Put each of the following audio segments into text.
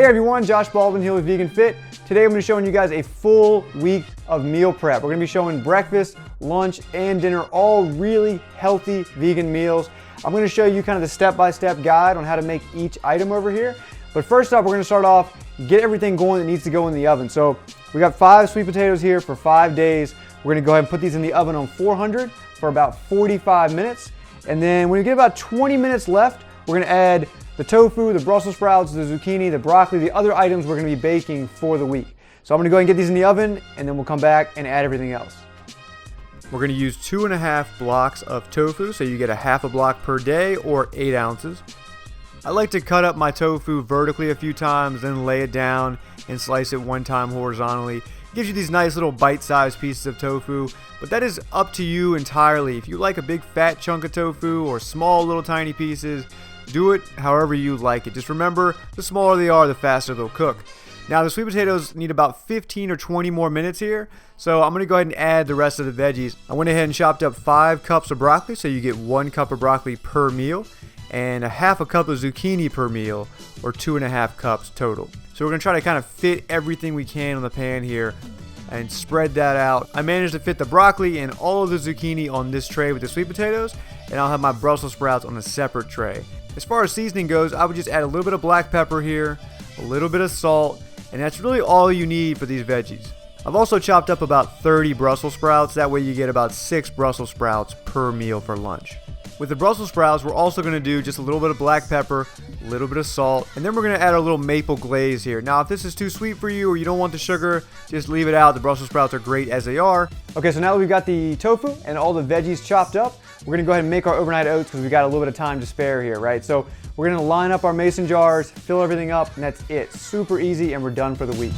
there everyone, Josh Baldwin here with Vegan Fit. Today I'm going to be showing you guys a full week of meal prep. We're going to be showing breakfast, lunch, and dinner, all really healthy vegan meals. I'm going to show you kind of the step-by-step guide on how to make each item over here. But first up, we're going to start off, get everything going that needs to go in the oven. So we got 5 sweet potatoes here for 5 days. We're going to go ahead and put these in the oven on 400 for about 45 minutes. And then when we get about 20 minutes left, we're going to add the tofu, the Brussels sprouts, the zucchini, the broccoli, the other items we're going to be baking for the week. So I'm going to go ahead and get these in the oven, and then we'll come back and add everything else. We're going to use 2.5 blocks of tofu, so you get a half a block per day or 8 ounces. I like to cut up my tofu vertically a few times, then lay it down and slice it one time horizontally. It gives you these nice little bite-sized pieces of tofu, but that is up to you entirely. If you like a big fat chunk of tofu or small little tiny pieces, do it however you like it. Just remember, the smaller they are, the faster they'll cook. Now the sweet potatoes need about 15 or 20 more minutes here, so I'm going to go ahead and add the rest of the veggies. I went ahead and chopped up 5 cups of broccoli, so you get 1 cup of broccoli per meal, and a half a cup of zucchini per meal, or 2.5 cups total. So we're going to try to kind of fit everything we can on the pan here and spread that out. I managed to fit the broccoli and all of the zucchini on this tray with the sweet potatoes, and I'll have my Brussels sprouts on a separate tray. As far as seasoning goes, I would just add a little bit of black pepper here, a little bit of salt, and that's really all you need for these veggies. I've also chopped up about 30 Brussels sprouts, that way you get about 6 Brussels sprouts per meal for lunch. With the Brussels sprouts, we're also going to do just a little bit of black pepper, a little bit of salt, and then we're going to add our little maple glaze here. Now, if this is too sweet for you or you don't want the sugar, just leave it out. The Brussels sprouts are great as they are. Okay, so now that we've got the tofu and all the veggies chopped up, we're going to go ahead and make our overnight oats because we've got a little bit of time to spare here, right? So we're going to line up our mason jars, fill everything up, and that's it. Super easy, and we're done for the week.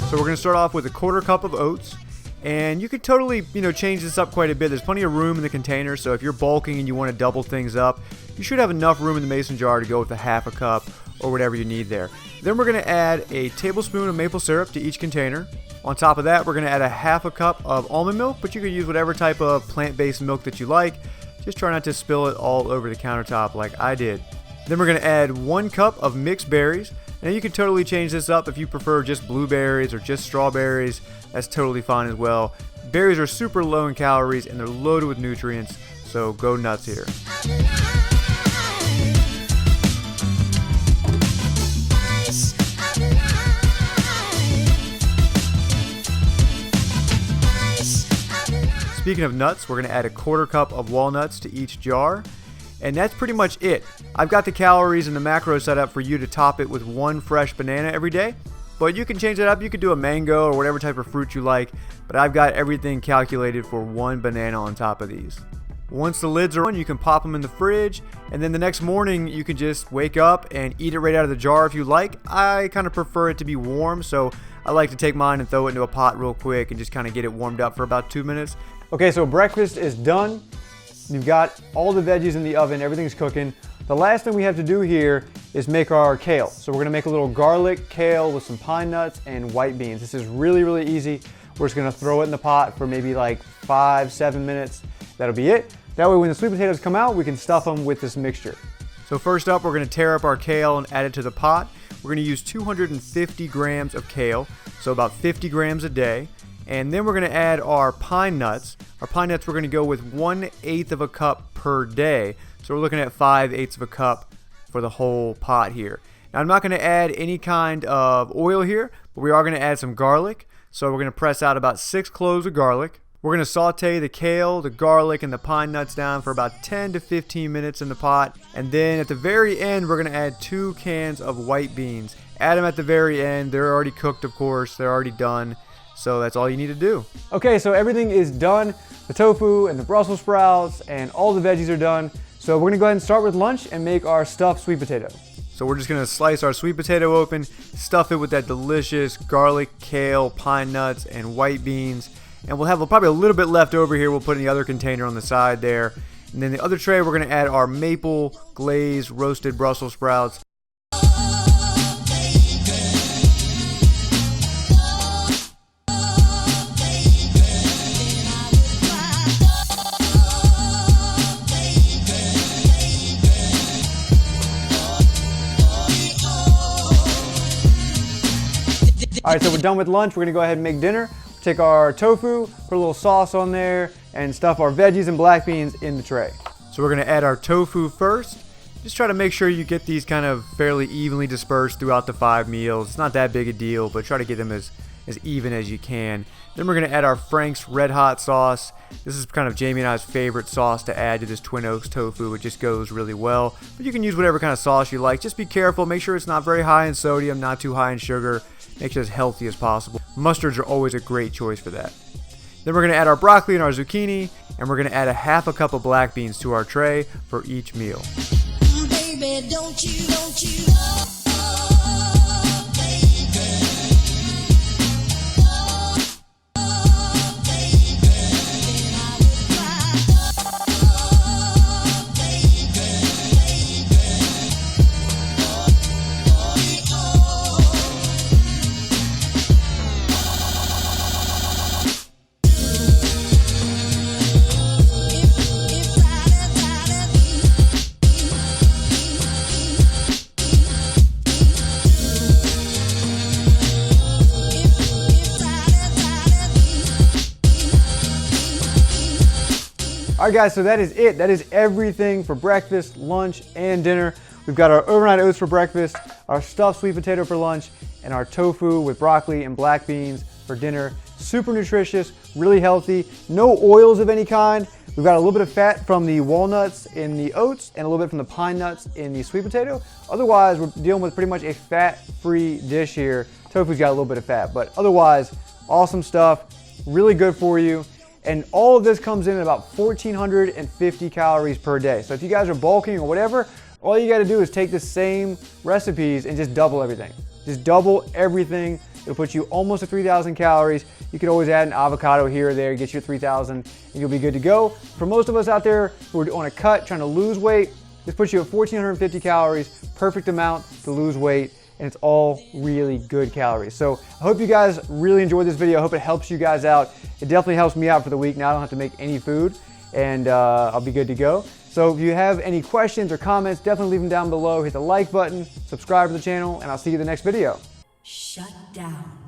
So we're going to start off with a 1/4 cup of oats, and you could totally, change this up quite a bit. There's plenty of room in the container, so if you're bulking and you want to double things up, you should have enough room in the mason jar to go with a half a cup or whatever you need there. Then we're going to add a tablespoon of maple syrup to each container. On top of that, we're going to add a half a cup of almond milk, but you could use whatever type of plant-based milk that you like. Just try not to spill it all over the countertop like I did. Then we're going to add 1 cup of mixed berries. Now you can totally change this up if you prefer just blueberries or just strawberries. That's totally fine as well. Berries are super low in calories and they're loaded with nutrients, so go nuts here. Speaking of nuts, we're going to add a 1/4 cup of walnuts to each jar. And that's pretty much it. I've got the calories and the macros set up for you to top it with 1 fresh banana every day. But you can change that up. You could do a mango or whatever type of fruit you like. But I've got everything calculated for 1 banana on top of these. Once the lids are on, you can pop them in the fridge. And then the next morning, you can just wake up and eat it right out of the jar if you like. I kind of prefer it to be warm. So I like to take mine and throw it into a pot real quick and just kind of get it warmed up for about 2 minutes. Okay, so breakfast is done. You've got all the veggies in the oven, everything's cooking. The last thing we have to do here is make our kale. So we're gonna make a little garlic kale with some pine nuts and white beans. This is really, really easy. We're just gonna throw it in the pot for maybe like 5-7 minutes. That'll be it. That way when the sweet potatoes come out, we can stuff them with this mixture. So first up, we're gonna tear up our kale and add it to the pot. We're gonna use 250 grams of kale, so about 50 grams a day. And then we're going to add our pine nuts. Our pine nuts, we're going to go with 1/8 of a cup per day. So we're looking at 5/8 of a cup for the whole pot here. Now I'm not going to add any kind of oil here, but we are going to add some garlic. So we're going to press out about 6 cloves of garlic. We're going to saute the kale, the garlic, and the pine nuts down for about 10 to 15 minutes in the pot. And then at the very end, we're going to add 2 cans of white beans. Add them at the very end. They're already cooked, of course. They're already done. So that's all you need to do. Okay, so everything is done. The tofu and the Brussels sprouts and all the veggies are done. So we're gonna go ahead and start with lunch and make our stuffed sweet potato. So we're just gonna slice our sweet potato open, stuff it with that delicious garlic, kale, pine nuts, and white beans. And we'll have probably a little bit left over here. We'll put in the other container on the side there. And then the other tray, we're gonna add our maple glazed roasted Brussels sprouts. All right, so we're done with lunch. We're gonna go ahead and make dinner. Take our tofu, put a little sauce on there, and stuff our veggies and black beans in the tray. So we're gonna add our tofu first. Just try to make sure you get these kind of fairly evenly dispersed throughout the 5 meals. It's not that big a deal, but try to get them as even as you can. Then we're gonna add our Frank's Red Hot sauce. This is kind of Jamie and I's favorite sauce to add to this Twin Oaks tofu. It just goes really well. But you can use whatever kind of sauce you like. Just be careful. Make sure it's not very high in sodium, not too high in sugar. Make sure it's as healthy as possible. Mustards are always a great choice for that. Then we're gonna add our broccoli and our zucchini, and we're gonna add a half a cup of black beans to our tray for each meal. Baby, don't you All right, guys, so that is it. That is everything for breakfast, lunch, and dinner. We've got our overnight oats for breakfast, our stuffed sweet potato for lunch, and our tofu with broccoli and black beans for dinner. Super nutritious, really healthy, no oils of any kind. We've got a little bit of fat from the walnuts in the oats and a little bit from the pine nuts in the sweet potato. Otherwise, we're dealing with pretty much a fat-free dish here. Tofu's got a little bit of fat, but otherwise, awesome stuff, really good for you. And all of this comes in at about 1,450 calories per day. So if you guys are bulking or whatever, all you gotta do is take the same recipes and just double everything. Just double everything. It'll put you almost to 3,000 calories. You could always add an avocado here or there, get you to 3,000, and you'll be good to go. For most of us out there who are on a cut, trying to lose weight, this puts you at 1,450 calories, perfect amount to lose weight, and it's all really good calories. So I hope you guys really enjoyed this video. I hope it helps you guys out. It definitely helps me out for the week. Now I don't have to make any food, and I'll be good to go. So if you have any questions or comments, definitely leave them down below. Hit the like button, subscribe to the channel, and I'll see you in the next video. shut down?